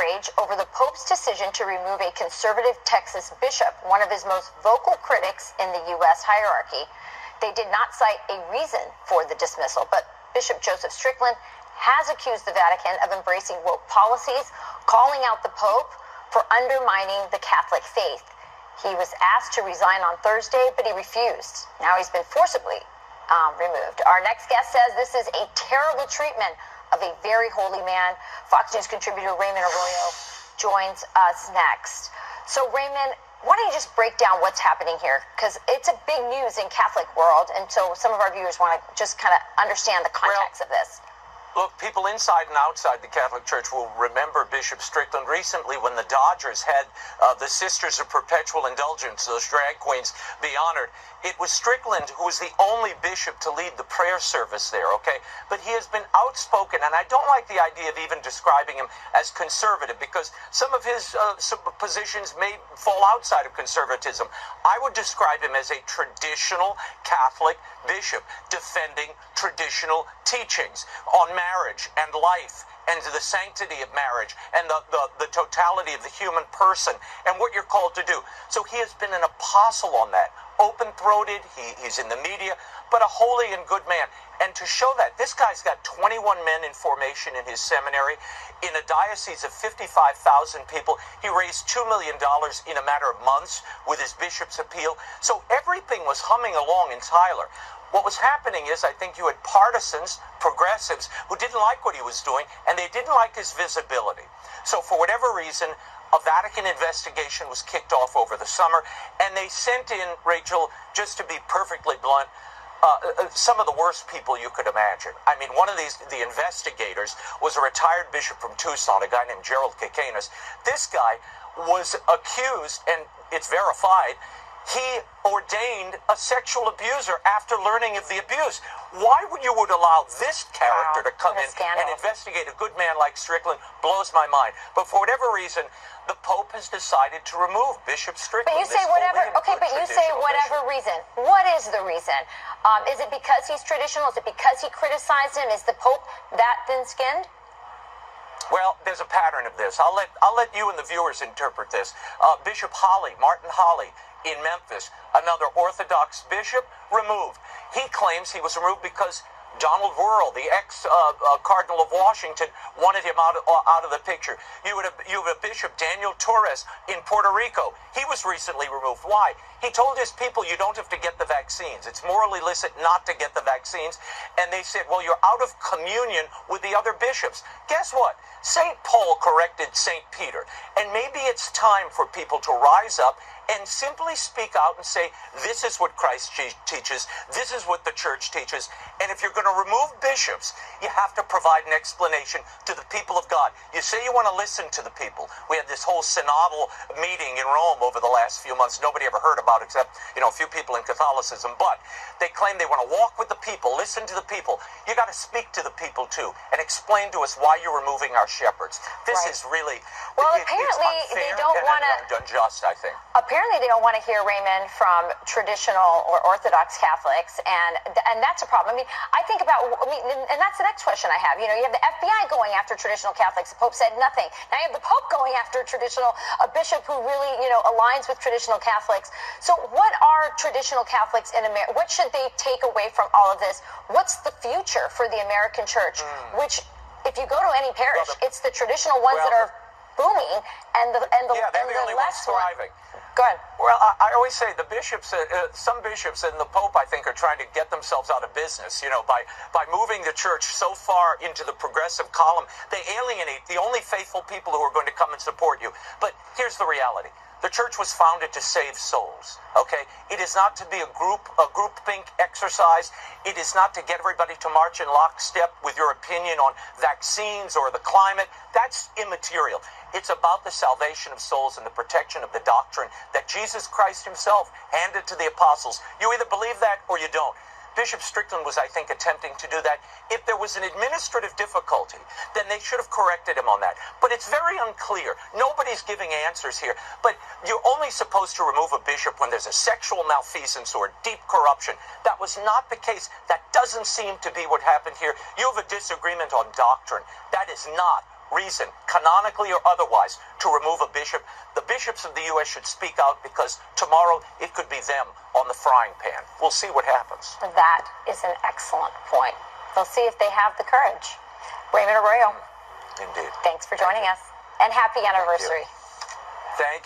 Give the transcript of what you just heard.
outrage over the Pope's decision to remove a conservative Texas bishop, one of his most vocal critics in the U.S. hierarchy. They did not cite a reason for the dismissal, but Bishop Joseph Strickland has accused the Vatican of embracing woke policies, calling out the Pope for undermining the Catholic faith. He was asked to resign on Thursday, but he refused. Now he's been forcibly removed. Our next guest says this is a terrible treatment of a very holy man. Fox News contributor Raymond Arroyo joins us next. So Raymond, why don't you just break down what's happening here? Because it's a big news in Catholic world, and so some of our viewers want to just kind of understand the context of this. Look, people inside and outside the Catholic Church will remember Bishop Strickland recently when the Dodgers had the Sisters of Perpetual Indulgence, those drag queens, be honored. It was Strickland who was the only bishop to lead the prayer service there, okay? But he has been outspoken, and I don't like the idea of even describing him as conservative because some of his positions may fall outside of conservatism. I would describe him as a traditional Catholic bishop defending traditional teachings on marriage and life and the sanctity of marriage and the totality of the human person and what you're called to do. So he has been an apostle on that, open-throated, he's in the media, but a holy and good man. And to show that, this guy's got 21 men in formation in his seminary. In a diocese of 55,000 people, he raised $2 million in a matter of months with his bishop's appeal. So everything was humming along in Tyler. What was happening is I think you had partisans, progressives, who didn't like what he was doing, and they didn't like his visibility. So for whatever reason, a Vatican investigation was kicked off over the summer, and they sent in, Rachel, just to be perfectly blunt, some of the worst people you could imagine. I mean, one of the investigators was a retired bishop from Tucson, a guy named Gerald Kikanis. This guy was accused, and it's verified, he ordained a sexual abuser after learning of the abuse. Why would you allow this character to come in and investigate a good man like Strickland? Blows my mind. But for whatever reason, the Pope has decided to remove Bishop Strickland. But you say whatever, okay, but you say whatever reason. What is the reason? Is it because he's traditional? Is it because he criticized him? Is the Pope that thin-skinned? Well, there's a pattern of this. I'll let you and the viewers interpret this. Bishop Martin Holley, in Memphis, another Orthodox bishop, removed. He claims he was removed because Donald Wuerl, the ex-Cardinal of Washington, wanted him out of the picture. You have a Bishop, Daniel Torres, in Puerto Rico. He was recently removed. Why? He told his people, you don't have to get the vaccines. It's morally illicit not to get the vaccines. And they said, well, you're out of communion with the other bishops. Guess what? St. Paul corrected St. Peter. And maybe it's time for people to rise up and simply speak out and say, this is what Christ teaches, this is what the church teaches, and if you're going to remove bishops, you have to provide an explanation to the people of God. You say you want to listen to the people. We had this whole synodal meeting in Rome over the last few months, nobody ever heard about except, a few people in Catholicism, but they claim they want to walk with the people, listen to the people. You got to speak to the people too, and explain to us why you're removing our shepherds. This is really, apparently they don't want to, unjust, I think. Apparently they don't want to hear, Raymond, from traditional or Orthodox Catholics, and that's a problem. I think about, and that's the next question I have. You have the FBI going after traditional Catholics. The Pope said nothing. Now you have the Pope going after a bishop who really, aligns with traditional Catholics. So what are traditional Catholics in America? What should they take away from all of this? What's the future for the American church? Which, if you go to any parish, it's the traditional ones that are booming, and the only ones less thriving. Go ahead. Well, I always say the bishops, some bishops and the Pope, I think, are trying to get themselves out of business. By moving the church so far into the progressive column, they alienate the only faithful people who are going to come and support you. But here's the reality. The church was founded to save souls, okay? It is not to be a groupthink exercise. It is not to get everybody to march in lockstep with your opinion on vaccines or the climate. That's immaterial. It's about the salvation of souls and the protection of the doctrine that Jesus Christ himself handed to the apostles. You either believe that or you don't. Bishop Strickland was, I think, attempting to do that. If there was an administrative difficulty, then they should have corrected him on that. But it's very unclear. Nobody's giving answers here. But you're only supposed to remove a bishop when there's a sexual malfeasance or deep corruption. That was not the case. That doesn't seem to be what happened here. You have a disagreement on doctrine. That is not reason, canonically or otherwise, to remove a bishop, the bishops of the U.S. should speak out, because tomorrow it could be them on the frying pan. We'll see what happens. That is an excellent point. We'll see if they have the courage. Raymond Arroyo. Indeed. Thanks for joining us. And happy anniversary. Thank you.